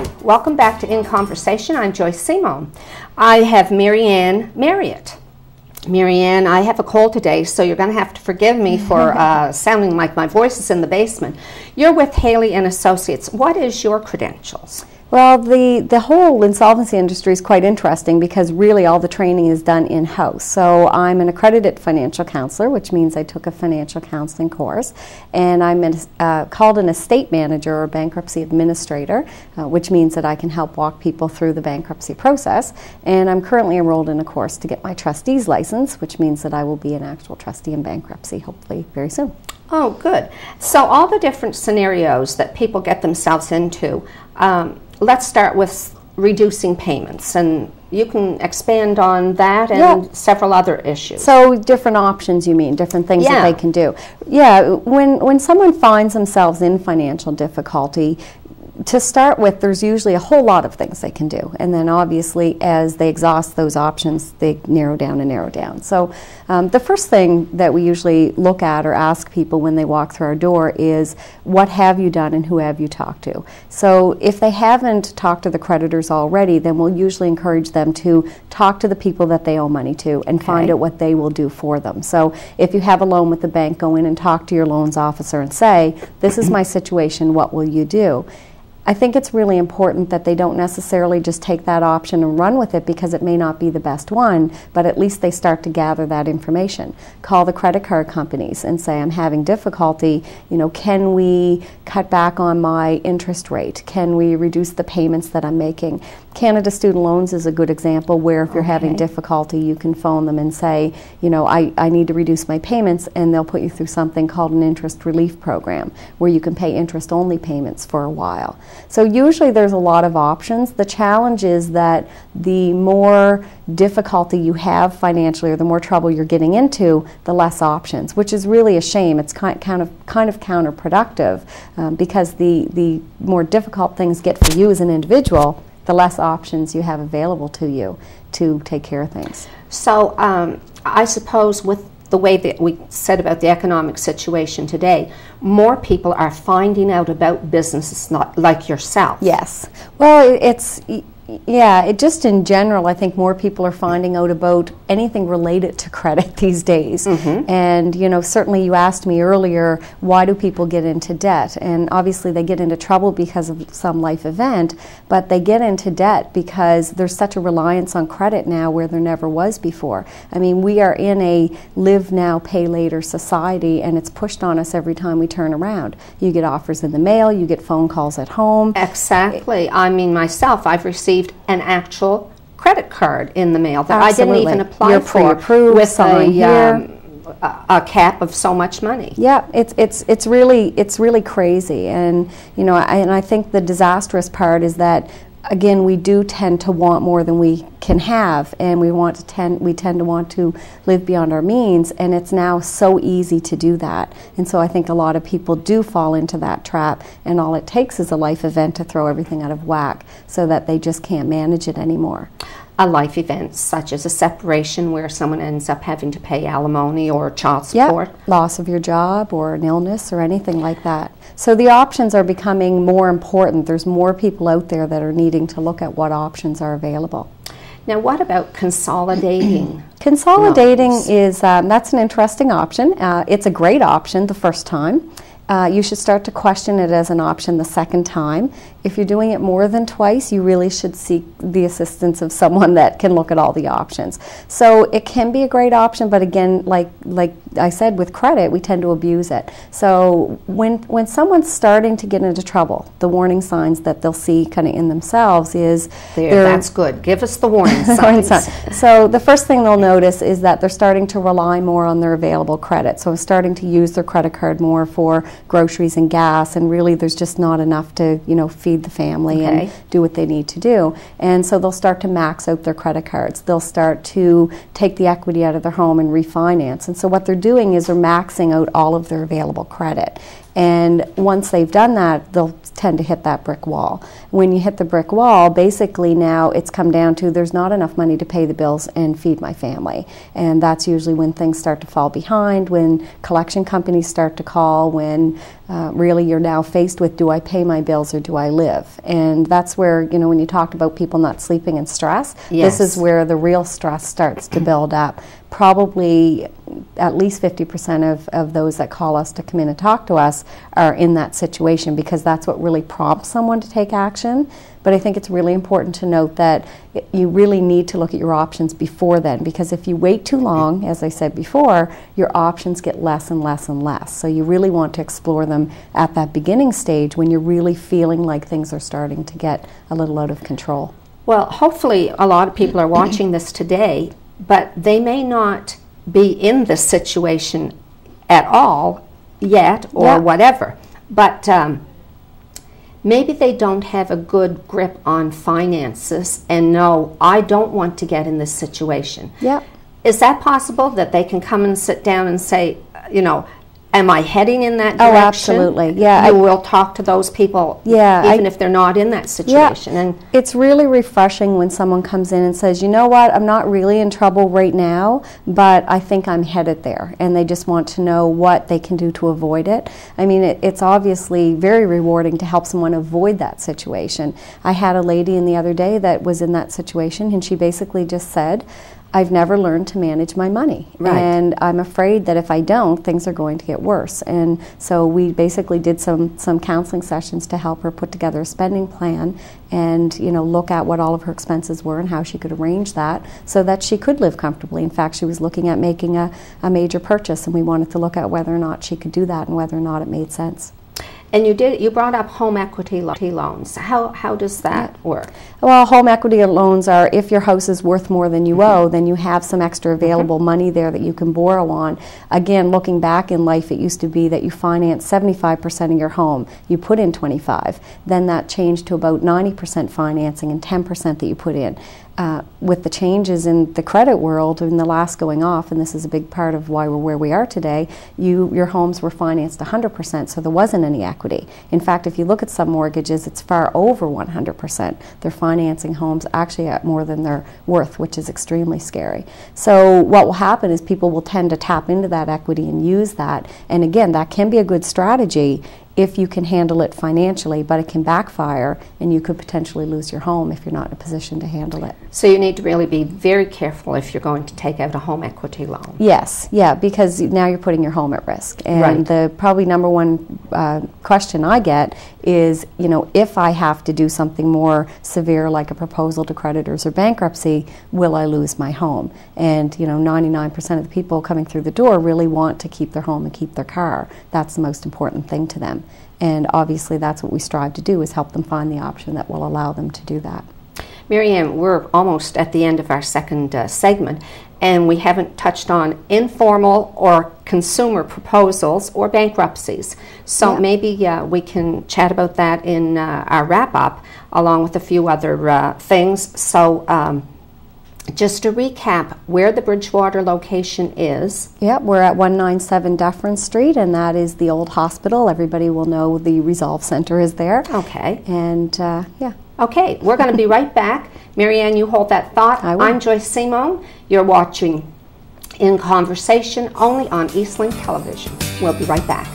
Hi, welcome back to In Conversation. I'm Joyce Simone. I have Marianne Marriott. Marianne, I have a cold today, so you're going to have to forgive me for sounding like my voice is in the basement. You're with Haley and Associates. What is your credentials? Well, the whole insolvency industry is quite interesting because really all the training is done in-house. So I'm an accredited financial counselor, which means I took a financial counseling course, and I'm called an estate manager or bankruptcy administrator, which means that I can help walk people through the bankruptcy process. And I'm currently enrolled in a course to get my trustee's license, which means that I will be an actual trustee in bankruptcy hopefully very soon. Oh, good. So all the different scenarios that people get themselves into, let's start with reducing payments, and you can expand on that and several other issues. So different options, you mean, different things that they can do. Yeah, when someone finds themselves in financial difficulty, to start with, there's usually a whole lot of things they can do, and then obviously as they exhaust those options, they narrow down and narrow down. So the first thing that we usually look at or ask people when they walk through our door is, what have you done and who have you talked to? So if they haven't talked to the creditors already, then we'll usually encourage them to talk to the people that they owe money to and find out what they will do for them. So if you have a loan with the bank, go in and talk to your loans officer and say, this is my situation, what will you do? I think it's really important that they don't necessarily just take that option and run with it because it may not be the best one, but at least they start to gather that information. Call the credit card companies and say, I'm having difficulty, can we cut back on my interest rate? Can we reduce the payments that I'm making? Canada Student Loans is a good example where if you're having difficulty, you can phone them and say, I need to reduce my payments, and they'll put you through something called an interest relief program where you can pay interest-only payments for a while. So usually there's a lot of options. The challenge is that the more difficulty you have financially or the more trouble you're getting into, the less options, which is really a shame. It's kind of counterproductive because the more difficult things get for you as an individual, the less options you have available to you to take care of things. So I suppose with the way that we said about the economic situation today, more people are finding out about businesses not like yourself. Yes. Well, just in general, I think more people are finding out about anything related to credit these days. And, certainly you asked me earlier, why do people get into debt? And obviously they get into trouble because of some life event, but they get into debt because there's such a reliance on credit now where there never was before. I mean, we are in a live now, pay later society, and it's pushed on us every time we turn around. You get offers in the mail, you get phone calls at home. Exactly. I mean, myself, I've received an actual credit card in the mail that I didn't even apply for with a cap of so much money. Yeah, it's really crazy, and I think the disastrous part is that, again, we do tend to want more than we can have, and we tend to want to live beyond our means, and it's now so easy to do that. And so I think a lot of people do fall into that trap, and all it takes is a life event to throw everything out of whack so that they just can't manage it anymore. A life event such as a separation where someone ends up having to pay alimony or child support. Loss of your job or an illness or anything like that. So the options are becoming more important. There's more people out there that are needing to look at what options are available. Now, what about consolidating? Consolidating is, that's an interesting option. It's a great option the first time. You should start to question it as an option the second time. If you're doing it more than twice, you really should seek the assistance of someone that can look at all the options. So it can be a great option, but again, like I said, with credit, we tend to abuse it. So when someone's starting to get into trouble, the warning signs that they'll see kind of in themselves is... That's good. Give us the warning signs. So the first thing they'll notice is that they're starting to rely more on their available credit. So starting to use their credit card more for groceries and gas, and really there's just not enough to feed the family and do what they need to do. And so they'll start to max out their credit cards. They'll start to take the equity out of their home and refinance. And so what they're doing is they're maxing out all of their available credit. And once they've done that, they'll tend to hit that brick wall. When you hit the brick wall, basically now it's come down to there's not enough money to pay the bills and feed my family. And that's usually when things start to fall behind, when collection companies start to call, when really you're now faced with, do I pay my bills or do I live? And that's where, you know, when you talked about people not sleeping and stress, yes. This is where the real stress starts to build up. Probably at least 50% of those that call us to come in and talk to us are in that situation, because that's what really prompts someone to take action. But I think it's really important to note that you really need to look at your options before then, because if you wait too long, as I said before, your options get less and less and less. So you really want to explore them at that beginning stage when you're really feeling like things are starting to get a little out of control. Well, hopefully a lot of people are watching this today, but they may not be in this situation at all yet, or whatever. But maybe they don't have a good grip on finances and know, I don't want to get in this situation. Yeah. Is that possible that they can come and sit down and say, you know, am I heading in that direction? Oh, absolutely. Yeah, you will talk to those people, even if they're not in that situation. And it's really refreshing when someone comes in and says, you know what, I'm not really in trouble right now, but I think I'm headed there. And they just want to know what they can do to avoid it. I mean, it's obviously very rewarding to help someone avoid that situation. I had a lady in the other day that was in that situation, and she basically just said, I've never learned to manage my money, and I'm afraid that if I don't, things are going to get worse. And so we basically did some counseling sessions to help her put together a spending plan and, you know, look at what all of her expenses were and how she could arrange that so that she could live comfortably. In fact, she was looking at making a major purchase, and we wanted to look at whether or not she could do that and whether or not it made sense. And you brought up home equity loans. How does that work? Well, home equity loans are, if your house is worth more than you owe, then you have some extra available money there that you can borrow on. Again, looking back in life, it used to be that you finance 75% of your home. You put in 25. Then that changed to about 90% financing and 10% that you put in. With the changes in the credit world and the last going off, and this is a big part of why we're where we are today, your homes were financed 100%, so there wasn't any equity. In fact, if you look at some mortgages, it's far over 100%. They're financing homes actually at more than they're worth, which is extremely scary. So what will happen is people will tend to tap into that equity and use that, and again, that can be a good strategy if you can handle it financially, but it can backfire and you could potentially lose your home if you're not in a position to handle it. So you need to really be very careful if you're going to take out a home equity loan. Yes, yeah, because now you're putting your home at risk. And the probably number one question I get is, you know, if I have to do something more severe like a proposal to creditors or bankruptcy, will I lose my home? And, you know, 99% of the people coming through the door really want to keep their home and keep their car. That's the most important thing to them. And obviously that's what we strive to do, is help them find the option that will allow them to do that. Marianne, we're almost at the end of our second segment, and we haven't touched on informal or consumer proposals or bankruptcies. So maybe we can chat about that in our wrap-up, along with a few other things. So just to recap where the Bridgewater location is. Yep, we're at 197 Dufferin Street, and that is the old hospital. Everybody will know the Resolve Center is there. Okay. And yeah. Okay, we're going to be right back. Marianne, you hold that thought. I'm Joyce Simone. You're watching In Conversation only on Eastlink Television. We'll be right back.